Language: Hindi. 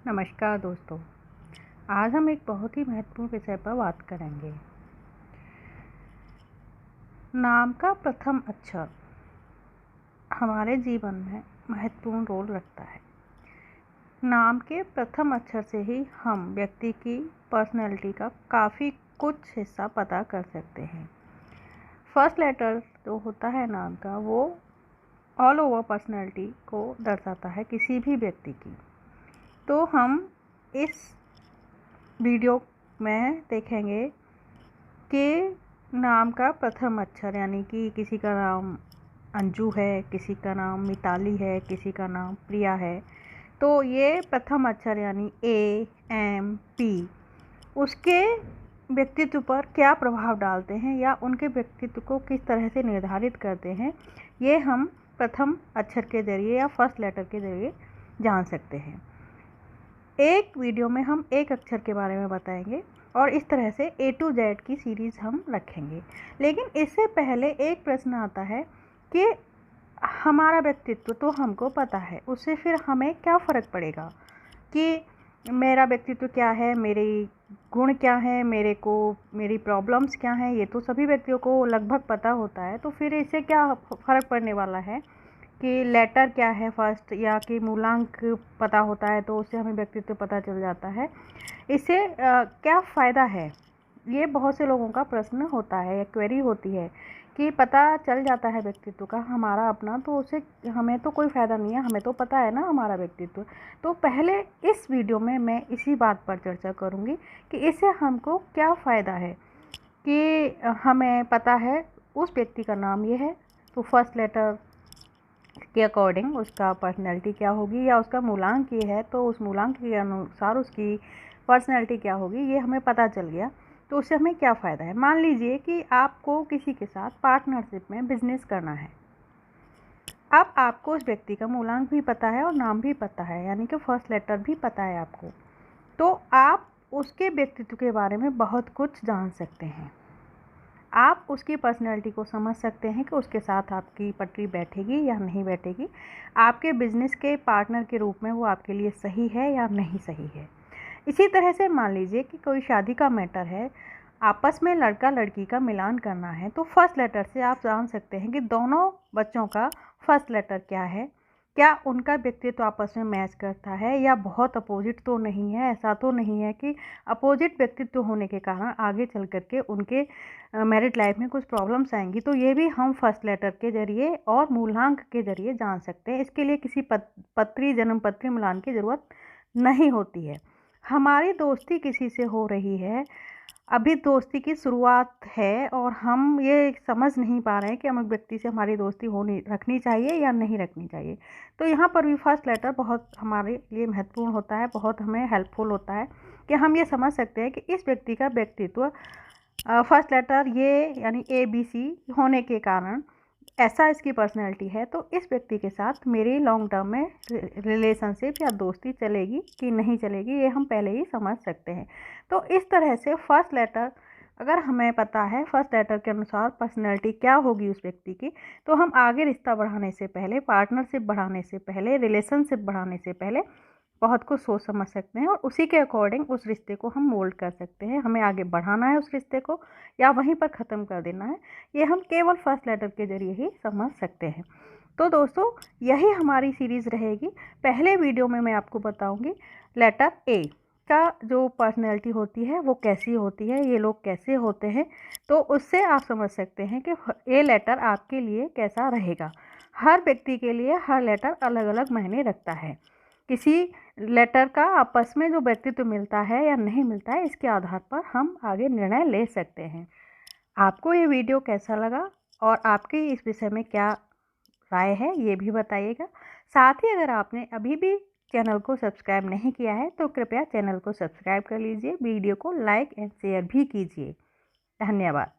नमस्कार दोस्तों, आज हम एक बहुत ही महत्वपूर्ण विषय पर बात करेंगे। नाम का प्रथम अक्षर हमारे जीवन में महत्वपूर्ण रोल रखता है। नाम के प्रथम अक्षर से ही हम व्यक्ति की पर्सनैलिटी का काफ़ी कुछ हिस्सा पता कर सकते हैं। फर्स्ट लेटर जो होता है नाम का, वो ऑल ओवर पर्सनैलिटी को दर्शाता है किसी भी व्यक्ति की। तो हम इस वीडियो में देखेंगे कि नाम का प्रथम अक्षर, यानी कि किसी का नाम अंजू है, किसी का नाम मिताली है, किसी का नाम प्रिया है। तो ये प्रथम अक्षर यानी ए, एम, पी उसके व्यक्तित्व पर क्या प्रभाव डालते हैं या उनके व्यक्तित्व को किस तरह से निर्धारित करते हैं, ये हम प्रथम अक्षर के ज़रिए या फर्स्ट लेटर के ज़रिए जान सकते हैं। एक वीडियो में हम एक अक्षर के बारे में बताएंगे और इस तरह से A to Z की सीरीज़ हम रखेंगे। लेकिन इससे पहले एक प्रश्न आता है कि हमारा व्यक्तित्व तो हमको पता है, उससे फिर हमें क्या फ़र्क पड़ेगा कि मेरा व्यक्तित्व क्या है, मेरे गुण क्या हैं, मेरी प्रॉब्लम्स क्या हैं, ये तो सभी व्यक्तियों को लगभग पता होता है। तो फिर इससे क्या फ़र्क पड़ने वाला है कि लेटर क्या है फर्स्ट, या कि मूलांक पता होता है तो उससे हमें व्यक्तित्व पता चल जाता है। इससे क्या फ़ायदा है, ये बहुत से लोगों का प्रश्न होता है या क्वेरी होती है कि पता चल जाता है व्यक्तित्व का हमारा अपना, तो उससे हमें तो कोई फ़ायदा नहीं है, हमें तो पता है ना हमारा व्यक्तित्व। तो पहले इस वीडियो में मैं इसी बात पर चर्चा करूँगी कि इससे हमको क्या फ़ायदा है कि हमें पता है उस व्यक्ति का नाम ये है, तो फर्स्ट लेटर के अकॉर्डिंग उसका पर्सनैलिटी क्या होगी, या उसका मूलांक ये है तो उस मूलांक के अनुसार उसकी पर्सनैलिटी क्या होगी, ये हमें पता चल गया। तो उससे हमें क्या फ़ायदा है। मान लीजिए कि आपको किसी के साथ पार्टनरशिप में बिजनेस करना है। अब आपको उस व्यक्ति का मूलांक भी पता है और नाम भी पता है, यानी कि फर्स्ट लेटर भी पता है आपको। तो आप उसके व्यक्तित्व के बारे में बहुत कुछ जान सकते हैं। आप उसकी पर्सनैलिटी को समझ सकते हैं कि उसके साथ आपकी पटरी बैठेगी या नहीं बैठेगी, आपके बिजनेस के पार्टनर के रूप में वो आपके लिए सही है या नहीं सही है। इसी तरह से मान लीजिए कि कोई शादी का मैटर है, आपस में लड़का लड़की का मिलान करना है, तो फर्स्ट लेटर से आप जान सकते हैं कि दोनों बच्चों का फर्स्ट लेटर क्या है, क्या उनका व्यक्तित्व आपस में मैच करता है या बहुत अपोजिट तो नहीं है। ऐसा तो नहीं है कि अपोजिट व्यक्तित्व होने के कारण आगे चल करके उनके मैरिड लाइफ में कुछ प्रॉब्लम्स आएंगी। तो ये भी हम फर्स्ट लेटर के ज़रिए और मूलांक के ज़रिए जान सकते हैं। इसके लिए किसी पत्री जन्म पत्री मिलान की ज़रूरत नहीं होती है। हमारी दोस्ती किसी से हो रही है, अभी दोस्ती की शुरुआत है और हम ये समझ नहीं पा रहे हैं कि हम एक व्यक्ति से हमारी दोस्ती रखनी चाहिए या नहीं रखनी चाहिए। तो यहाँ पर भी फर्स्ट लेटर बहुत हमारे लिए महत्वपूर्ण होता है, बहुत हमें हेल्पफुल होता है कि हम ये समझ सकते हैं कि इस व्यक्ति का व्यक्तित्व फर्स्ट लेटर ये यानी ABC होने के कारण ऐसा इसकी पर्सनैलिटी है, तो इस व्यक्ति के साथ मेरी लॉन्ग टर्म में रिलेशनशिप या दोस्ती चलेगी कि नहीं चलेगी, ये हम पहले ही समझ सकते हैं। तो इस तरह से फर्स्ट लेटर अगर हमें पता है फर्स्ट लेटर के अनुसार पर्सनैलिटी क्या होगी उस व्यक्ति की, तो हम आगे रिश्ता बढ़ाने से पहले, पार्टनरशिप बढ़ाने से पहले, रिलेशनशिप बढ़ाने से पहले बहुत कुछ सोच समझ सकते हैं और उसी के अकॉर्डिंग उस रिश्ते को हम मोल्ड कर सकते हैं। हमें आगे बढ़ाना है उस रिश्ते को या वहीं पर ख़त्म कर देना है, ये हम केवल फर्स्ट लेटर के ज़रिए ही समझ सकते हैं। तो दोस्तों, यही हमारी सीरीज़ रहेगी। पहले वीडियो में मैं आपको बताऊंगी लेटर A का जो पर्सनैलिटी होती है वो कैसी होती है, ये लोग कैसे होते हैं। तो उससे आप समझ सकते हैं कि A लेटर आपके लिए कैसा रहेगा। हर व्यक्ति के लिए हर लेटर अलग अलग मायने रखता है। किसी लेटर का आपस में जो व्यक्तित्व मिलता है या नहीं मिलता है, इसके आधार पर हम आगे निर्णय ले सकते हैं। आपको ये वीडियो कैसा लगा और आपकी इस विषय में क्या राय है, ये भी बताइएगा। साथ ही अगर आपने अभी भी चैनल को सब्सक्राइब नहीं किया है तो कृपया चैनल को सब्सक्राइब कर लीजिए, वीडियो को लाइक एंड शेयर भी कीजिए। धन्यवाद।